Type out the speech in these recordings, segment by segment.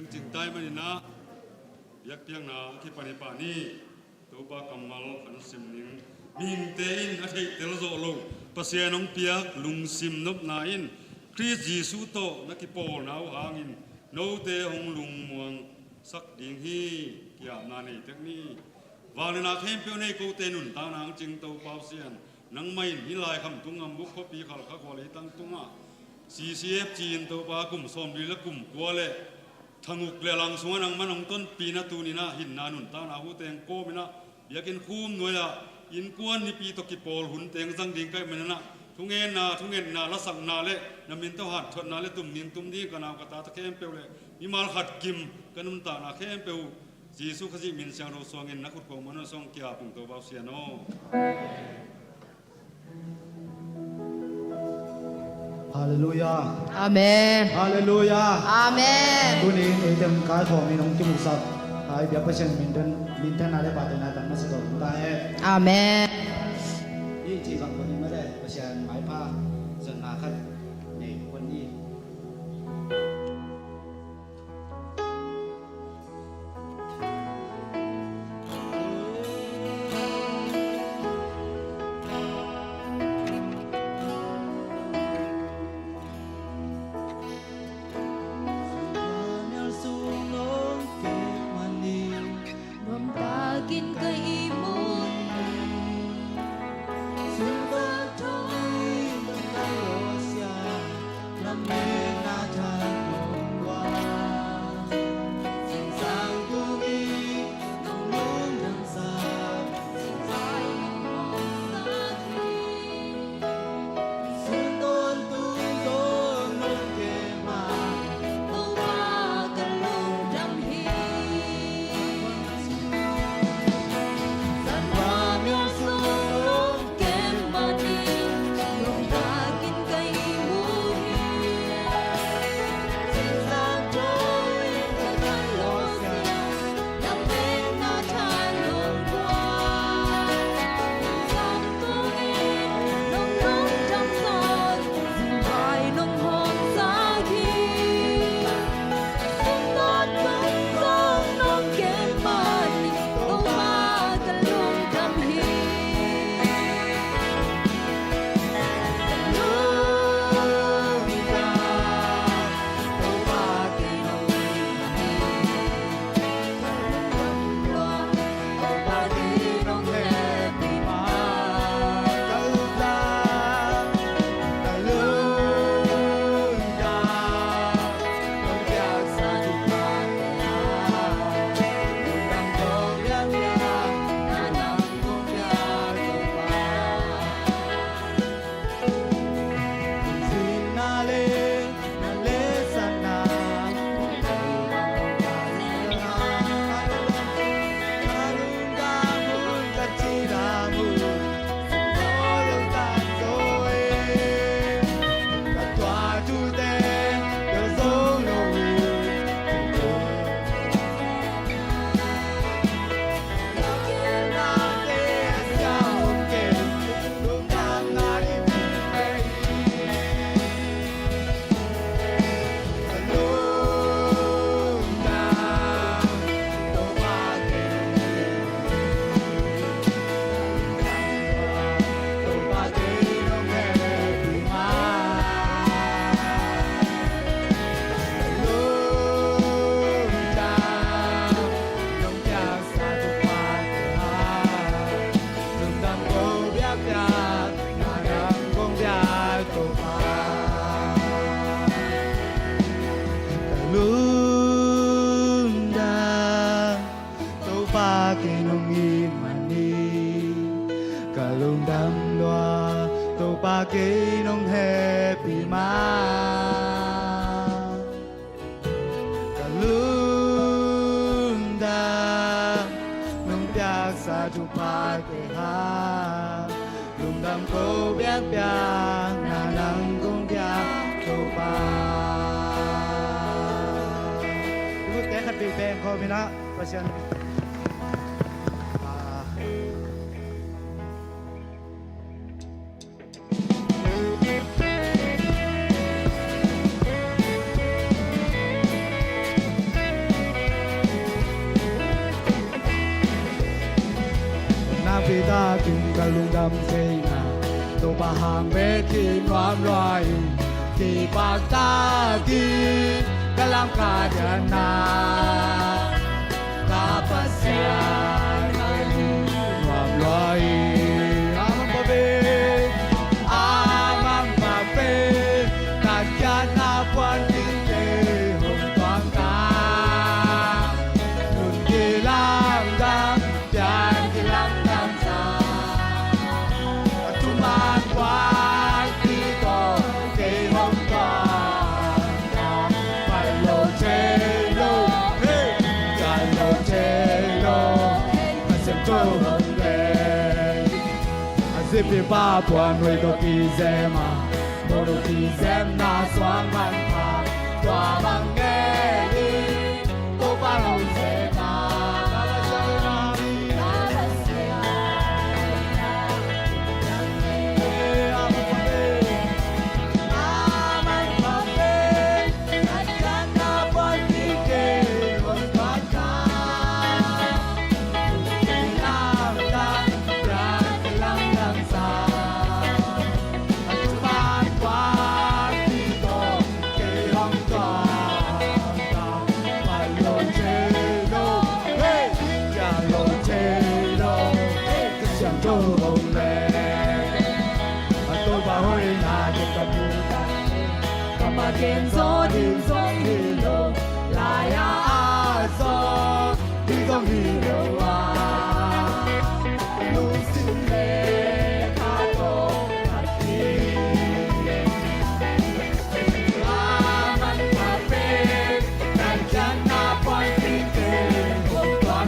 งจึงได้มานี่นะยักเพียงนาที่ปนิปานีตัวปากำมัลขันสิมนิงมิงเตอินอาทิตย์เตลโซโลปัสยานงเปียกลุงสิมนบนาอินคริสจีสุโตนักกิโปนาวหางินโนเตหงลุงมวงสักดิ่งฮีกิอานานีเทคนีวาลนาเข้มเปียวในกูเตนุนตานางจึงตัวเปาเซียนนังไม่หิลายคำตุงงบุกขปีขัลขกวาลีตั้งตุงะ CCF จีนตัวปากุมสมดีและกุมกัวเล่ทางอุกเลลังสวนนังมันองต้นปีนาตูนีนะหินนานุนตานาหูเตงโกมินะอยากกินคูมหน่วยละอินกวนนิปีตกิปอลหุ่นเตงสังดิ่งใกล้มันนะทุ่งเงินนาละสังนาเล่น้ำมินเท่าหัดทนนาเล่ตุ่มนินตุ่มดีกันเอากระตาตะเข้มเปียวเล่มีมาลขัดกิมกันนุ่นตานาเข้มเปียวจีสุขจิมินเสียงเราสวงเงินนักขุดโกมันส่งเกียร์ปุ่งตัวเบาเสียโนฮาเลลูยาอาเมนฮาเลลูยาอาเมนตุนี้เอเดมการของมีน้องจุมุสับไอ้เบียร์เปอร์เซ็นต์มินเทนอะไรบาดนาตันมาสกอตได้อาเมนยี่จีฟังคนนี้ไม่ได้เปอร์เซ็นต์หมายผ้าจนนาคัดในวันนี้ทุกภาคหาลุงดำโกเบียกเปียกนานังคงเปียกโตปาลูกแกขัดปีแปงเขาไม่นะประชันอ cả lung đâm dây na tô ba hàng về khi ngoan loài khi bạc ta khi cả lam cả đàn na cả bát xa ngày ngoan loài amang pa về ta cha na quan kinh tế hồng toàn ta nun kỳ lam đam chan kỳ lam đam sa tuman quan kỳ to kỳ hồng toàn ta phải lô chê lô hey chan lô chê lô mà xem cô hồng lên zip đi ba quan nuôi đồ kỳ dè mà đồ đồ kỳ dè na xoang man pa tòa bằng nghe đi tô ba lâu dè na ta la chơi na đi ta la xe Hãy subscribe cho kênh Ghiền Mì Gõ để không bỏ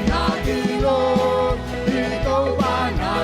lỡ những video Hãy subscribe